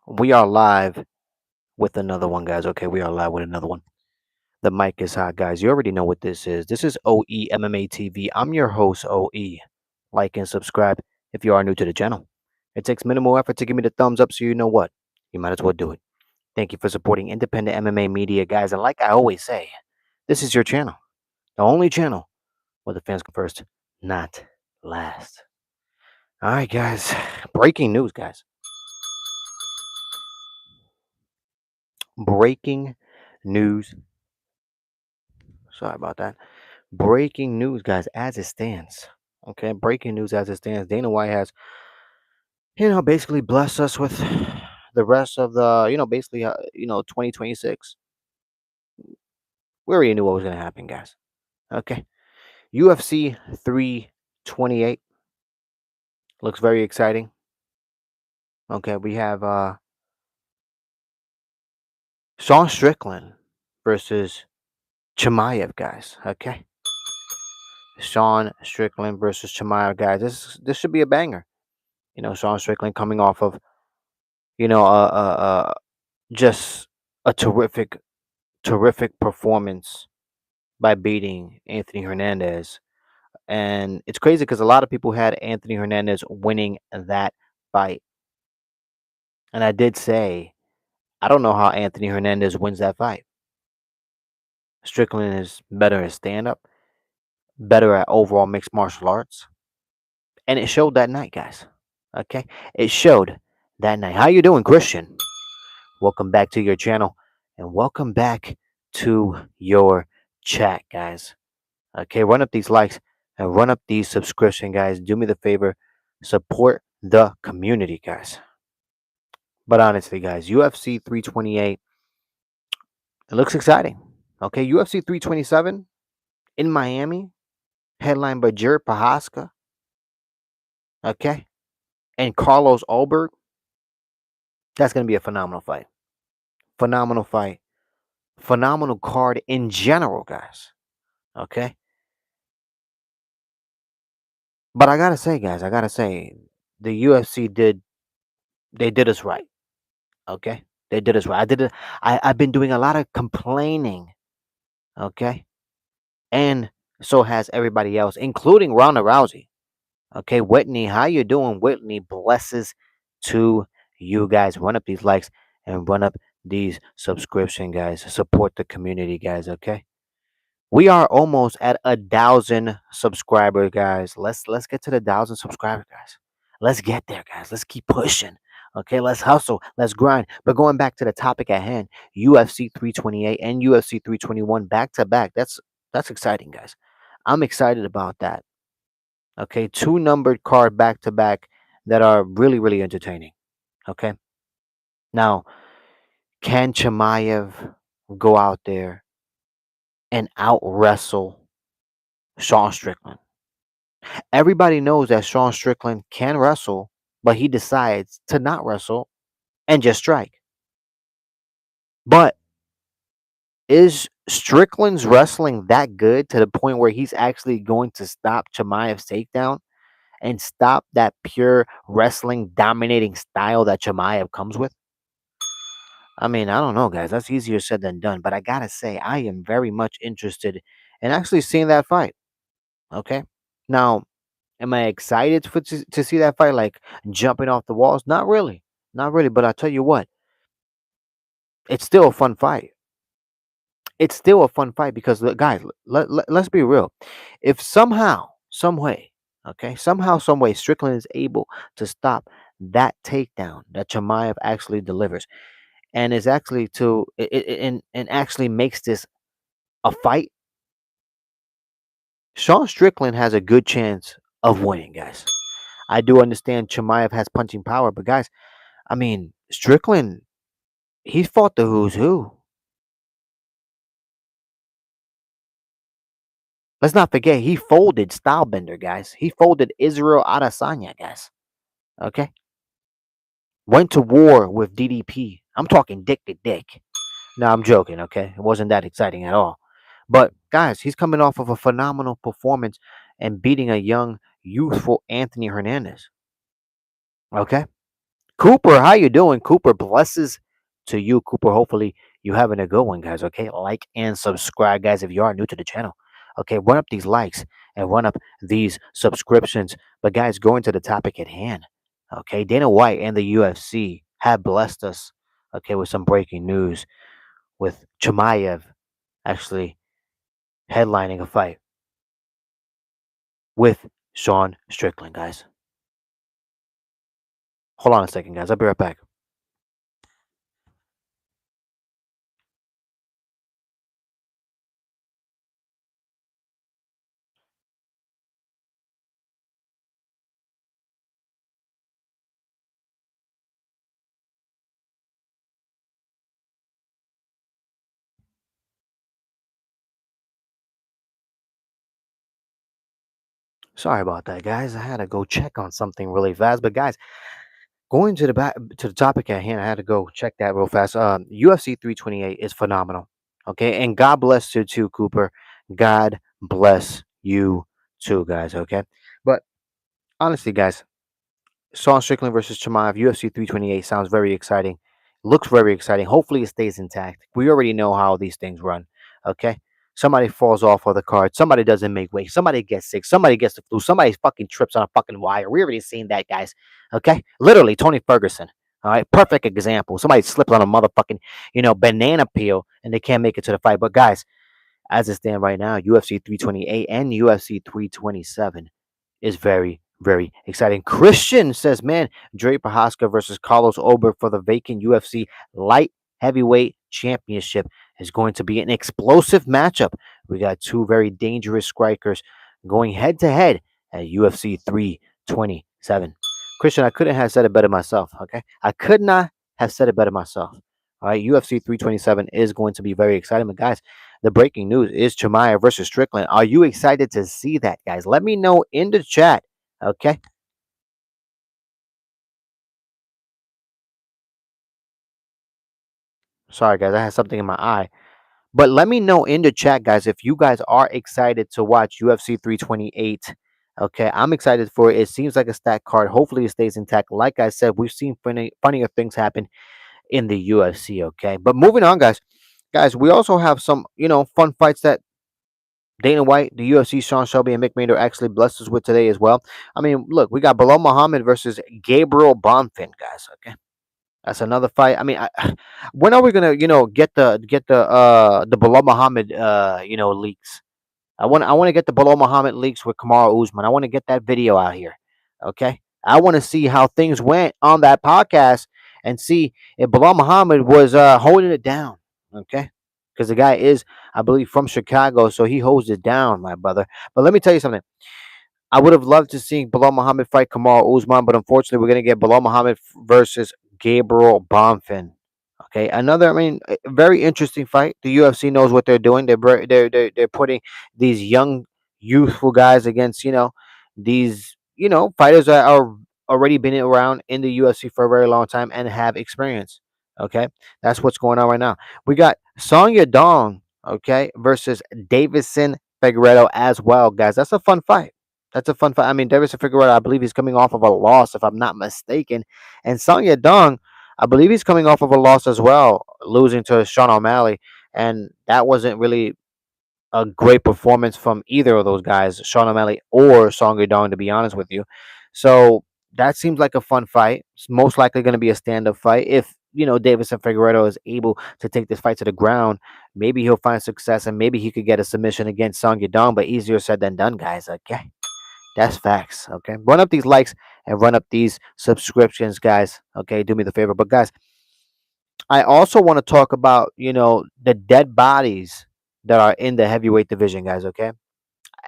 We are live with another one, guys. Okay, we are live with another one. The mic is hot, guys. You already know what this is. This is OE MMA TV. I'm your host, OE. Like and subscribe if you are new to the channel. It takes minimal effort to give me the thumbs up, so you know what? You might as well do it. Thank you for supporting independent MMA media, guys. And like I always say, this is your channel, the only channel where the fans come first, not last. All right, guys. Breaking news, guys. Breaking news. Sorry about that. Breaking news, guys, as it stands. Okay, breaking news as it stands. Dana White has, basically blessed us with the rest of the, basically, 2026. We already knew what was going to happen, guys. Okay, UFC 328 looks very exciting. Okay, we have Sean Strickland versus Chimaev, guys. Okay, Sean Strickland versus Chimaev, guys. This should be a banger. Sean Strickland coming off of, you know, uh, uh, uh, just a terrific performance by beating Anthony Hernandez. And it's crazy because a lot of people had Anthony Hernandez winning that fight. And I did say, I don't know how Anthony Hernandez wins that fight. Strickland is better at stand up, better at overall mixed martial arts. And it showed that night, guys. Okay? It showed that night. How you doing, Christian? Welcome back to your channel. And welcome back to your chat, guys. Okay, run up these likes and run up these subscription, guys. Do me the favor, support the community, guys. But honestly, guys, UFC 328, it looks exciting. Okay, UFC 327 in Miami, headlined by Jared Prohaska. Okay, and Carlos Ulberg. That's gonna be a phenomenal fight. Phenomenal fight. Phenomenal card in general, guys. Okay, but I gotta say, guys, the UFC did us right. Okay, they did us right. I've been doing a lot of complaining. Okay, and so has everybody else, including Ronda Rousey. Okay, Whitney, how you doing? Whitney, blesses to you guys. Run up these likes and run up these subscription, guys. Support the community, guys. Okay, we are almost at 1,000 subscribers, guys. Let's get to the 1,000 subscribers, guys. Let's get there, guys. Let's keep pushing. Okay, let's hustle. Let's grind. But going back to the topic at hand, UFC 328 and UFC 321 back to back. That's exciting, guys. I'm excited about that. Okay, two numbered card back to back that are really entertaining. Okay, now can Chimaev go out there and out wrestle Sean Strickland? Everybody knows that Sean Strickland can wrestle, but he decides to not wrestle and just strike. But is Strickland's wrestling that good to the point where he's actually going to stop Chimaev's takedown and stop that pure wrestling dominating style that Chimaev comes with? I mean, I don't know, guys. That's easier said than done. But I gotta say, I am very much interested in actually seeing that fight. Okay. Now, am I excited to see that fight? Like jumping off the walls? Not really. Not really. But I tell you what, it's still a fun fight. It's still a fun fight because, look, guys, let's be real. If somehow, some way, okay, somehow, some way, Strickland is able to stop that takedown that Chimaev actually delivers, and is actually and actually makes this a fight, Sean Strickland has a good chance of winning, guys. I do understand Chimaev has punching power, but guys, I mean, Strickland, he fought the who's who. Let's not forget, he folded Stylebender, guys. He folded Israel Adesanya, guys. Okay? Went to war with DDP. I'm talking dick to dick. No, I'm joking, okay? It wasn't that exciting at all. But, guys, he's coming off of a phenomenal performance and beating a young, youthful Anthony Hernandez. Okay? Cooper, how you doing? Cooper, blesses to you, Cooper. Hopefully you having a good one, guys. Okay, like and subscribe, guys, if you are new to the channel. Okay, run up these likes and run up these subscriptions. But guys, going to the topic at hand. Okay, Dana White and the UFC have blessed us. Okay, with some breaking news with Chimaev actually headlining a fight with Sean Strickland, guys. Hold on a second, guys. I'll be right back. Sorry about that, guys. I had to go check on something really fast. But guys, going to the back to the topic at hand, I had to go check that real fast. UFC 328 is phenomenal. Okay, and God bless you too, Cooper. God bless you too, guys. Okay, but honestly, guys, Sean Strickland versus Chimaev, UFC 328 sounds very exciting. Looks very exciting. Hopefully, it stays intact. We already know how these things run. Okay. Somebody falls off of the card. Somebody doesn't make weight. Somebody gets sick. Somebody gets the flu. Somebody fucking trips on a fucking wire. We already seen that, guys. Okay. Literally, Tony Ferguson. All right. Perfect example. Somebody slipped on a motherfucking, banana peel and they can't make it to the fight. But, guys, as it stands right now, UFC 328 and UFC 327 is very, very exciting. Christian says, man, Dre Prohaska versus Carlos Ober for the vacant UFC light heavyweight championship is going to be an explosive matchup. We got two very dangerous strikers going head to head at UFC 327. Christian, I couldn't have said it better myself. Okay. I could not have said it better myself. All right. UFC 327 is going to be very exciting. But guys, the breaking news is Chimaev versus Strickland. Are you excited to see that, guys? Let me know in the chat. Okay. Sorry, guys. I had something in my eye. But let me know in the chat, guys, if you guys are excited to watch UFC 328. Okay. I'm excited for it. It seems like a stacked card. Hopefully, it stays intact. Like I said, we've seen funnier things happen in the UFC. Okay. But moving on, guys. Guys, we also have some, fun fights that Dana White, the UFC, Sean Shelby, and Mick Maynard actually blessed us with today as well. I mean, look, we got Bilal Muhammad versus Gabriel Bonfin, guys. Okay, that's another fight. I mean, when are we gonna, get the Bilal Muhammad, leaks? I want to get the Bilal Muhammad leaks with Kamaru Usman. I want to get that video out here. Okay, I want to see how things went on that podcast and see if Bilal Muhammad was holding it down. Okay, because the guy is, I believe, from Chicago, so he holds it down, my brother. But let me tell you something. I would have loved to see Bilal Muhammad fight Kamaru Usman, but unfortunately, we're gonna get Bilal Muhammad versus Gabriel Bonfin. Okay, another, I mean, very interesting fight. The UFC knows what they're doing. They're putting these young, youthful guys against these fighters that are already been around in the UFC for a very long time and have experience. Okay, that's what's going on right now. We got Song Yadong, okay, versus Davison Figueredo as well, guys. That's a fun fight. That's a fun fight. I mean, Davison Figueredo, I believe he's coming off of a loss, if I'm not mistaken, and Song Yadong, I believe he's coming off of a loss as well, losing to Sean O'Malley, and that wasn't really a great performance from either of those guys, Sean O'Malley or Song Yadong, to be honest with you. So that seems like a fun fight. It's most likely going to be a stand-up fight. If Davison Figueredo is able to take this fight to the ground, maybe he'll find success and maybe he could get a submission against Song Yadong. But easier said than done, guys. Okay, that's facts. Okay, run up these likes and run up these subscriptions, guys. Okay, do me the favor. But guys, I also want to talk about, the dead bodies that are in the heavyweight division, guys. Okay.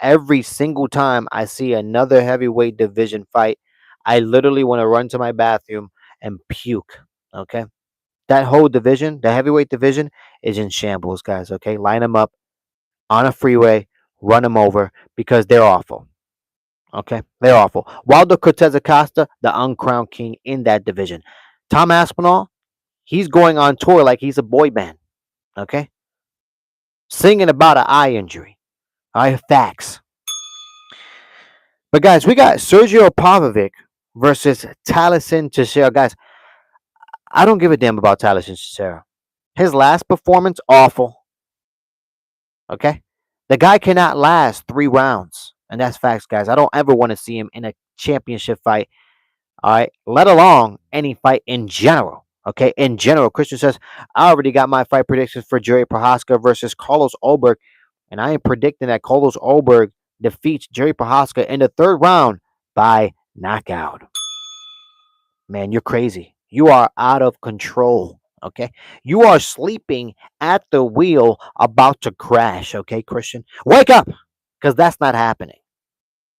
Every single time I see another heavyweight division fight, I literally want to run to my bathroom and puke. Okay. That whole division, the heavyweight division, is in shambles, guys. Okay. Line them up on a freeway, run them over because they're awful. Okay. They're awful. Waldo Cortez Acosta, the uncrowned king in that division. Tom Aspinall, he's going on tour like he's a boy band. Okay. Singing about an eye injury. All right, facts. But guys, we got Sergio Pavlovic versus Taliesin Teixeira. Guys, I don't give a damn about Tyler Chisera. His last performance, awful. Okay? The guy cannot last 3 rounds. And that's facts, guys. I don't ever want to see him in a championship fight. All right. Let alone any fight in general. Okay. In general, Christian says, I already got my fight predictions for Jerry Prohaska versus Carlos Ulberg. And I am predicting that Carlos Ulberg defeats Jerry Prohaska in the third round by knockout. Man, you're crazy. You are out of control. Okay. You are sleeping at the wheel about to crash. Okay, Christian? Wake up. Because that's not happening.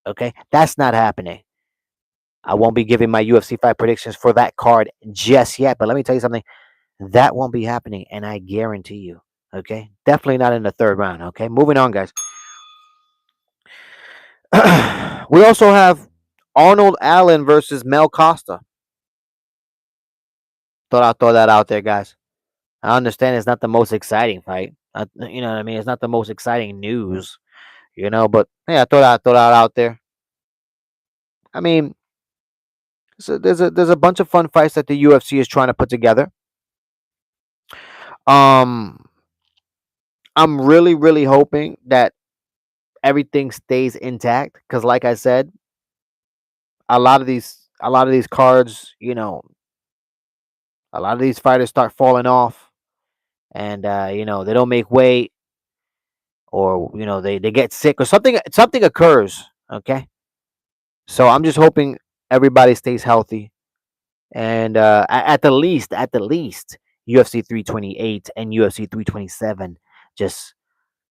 Okay. That's not happening. I won't be giving my UFC fight predictions for that card just yet. But let me tell you something. That won't be happening. And I guarantee you. Okay. Definitely not in the third round. Okay. Moving on, guys. We also have Arnold Allen versus Mel Costa. Thought I'd throw that out there, guys. I understand it's not the most exciting fight. You know what I mean? It's not the most exciting news, but yeah, I thought I'd throw that out there. I mean, so there's a bunch of fun fights that the UFC is trying to put together. Um, I'm really, really hoping that everything stays intact because, like I said, a lot of these cards, a lot of these fighters start falling off, and they don't make weight, or they get sick or something occurs. Okay, so I'm just hoping everybody stays healthy, and at the least, UFC 328 and UFC 327 just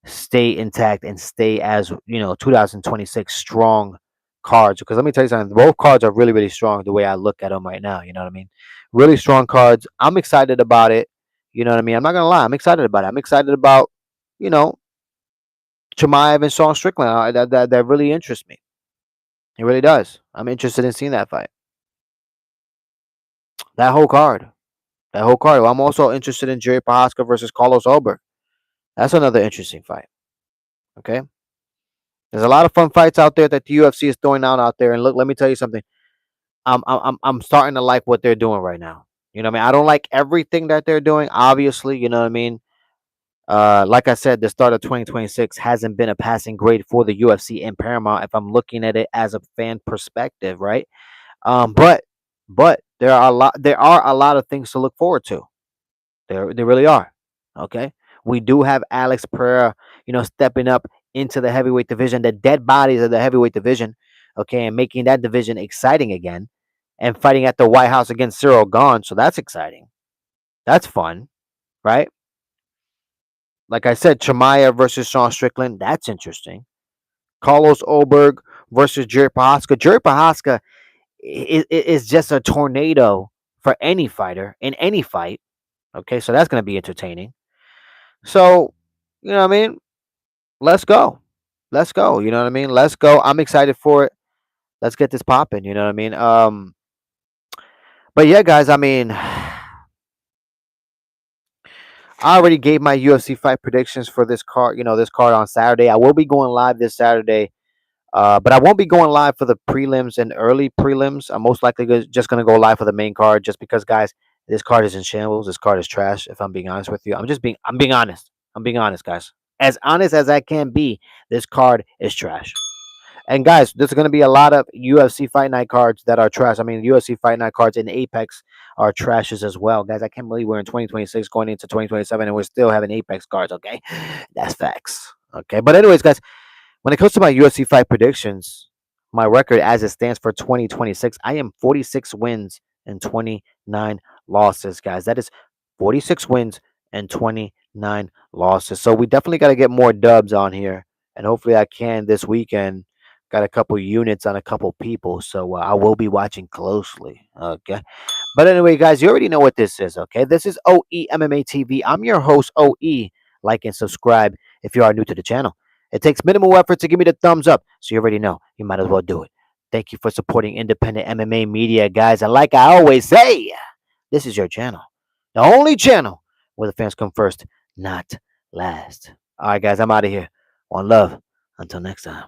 stay intact and stay as 2026 strong cards. Because let me tell you something, both cards are really, really strong the way I look at them right now. You know what I mean? Really strong cards. I'm excited about it. You know what I mean? I'm not gonna lie. I'm excited about it. I'm excited about you know Chimaev and Sean Strickland. That really interests me. It really does. I'm interested in seeing that fight. That whole card. That whole card. Well, I'm also interested in Jerry Prohaska versus Carlos Ulberg. That's another interesting fight. Okay. There's a lot of fun fights out there that the UFC is throwing out there. And look, let me tell you something. I'm starting to like what they're doing right now. You know what I mean? I don't like everything that they're doing, obviously, you know what I mean? Like I said, the start of 2026 hasn't been a passing grade for the UFC and Paramount if I'm looking at it as a fan perspective, right? But there are a lot of things to look forward to. There really are. Okay. We do have Alex Pereira, stepping up into the heavyweight division, the dead bodies of the heavyweight division, okay, and making that division exciting again, and fighting at the White House against Cyril Gahn. So that's exciting. That's fun, right? Like I said, Chimaev versus Sean Strickland. That's interesting. Carlos Ulberg versus Jerry Prohaska. Jerry Prohaska is just a tornado for any fighter in any fight. Okay, so that's going to be entertaining. So, you know what I mean? Let's go. Let's go. You know what I mean? Let's go. I'm excited for it. Let's get this popping. You know what I mean? But yeah, guys. I mean, I already gave my UFC fight predictions for this card. This card on Saturday. I will be going live this Saturday. But I won't be going live for the prelims and early prelims. I'm most likely just going to go live for the main card, just because, guys, this card is in shambles. This card is trash. If I'm being honest with you, I'm being honest. I'm being honest, guys. As honest as I can be, this card is trash. And guys, there's going to be a lot of UFC Fight Night cards that are trash. I mean, UFC Fight Night cards in Apex are trashes as well, guys. I can't believe we're in 2026 going into 2027 and we're still having Apex cards. Okay, that's facts. Okay, but anyways, guys, when it comes to my UFC fight predictions, my record as it stands for 2026, I am 46 wins and 29 losses, guys. That is 46 wins and 29 losses. So we definitely got to get more dubs on here, and hopefully I can this weekend. Got a couple units on a couple people, so I will be watching closely. Okay. But anyway, guys, you already know what this is, okay? This is OE MMA TV. I'm your host, OE. Like and subscribe if you are new to the channel. It takes minimal effort to give me the thumbs up, so you already know. You might as well do it. Thank you for supporting independent MMA media, guys. And like I always say, this is your channel. The only channel where the fans come first, not last. All right, guys, I'm out of here. One love. Until next time.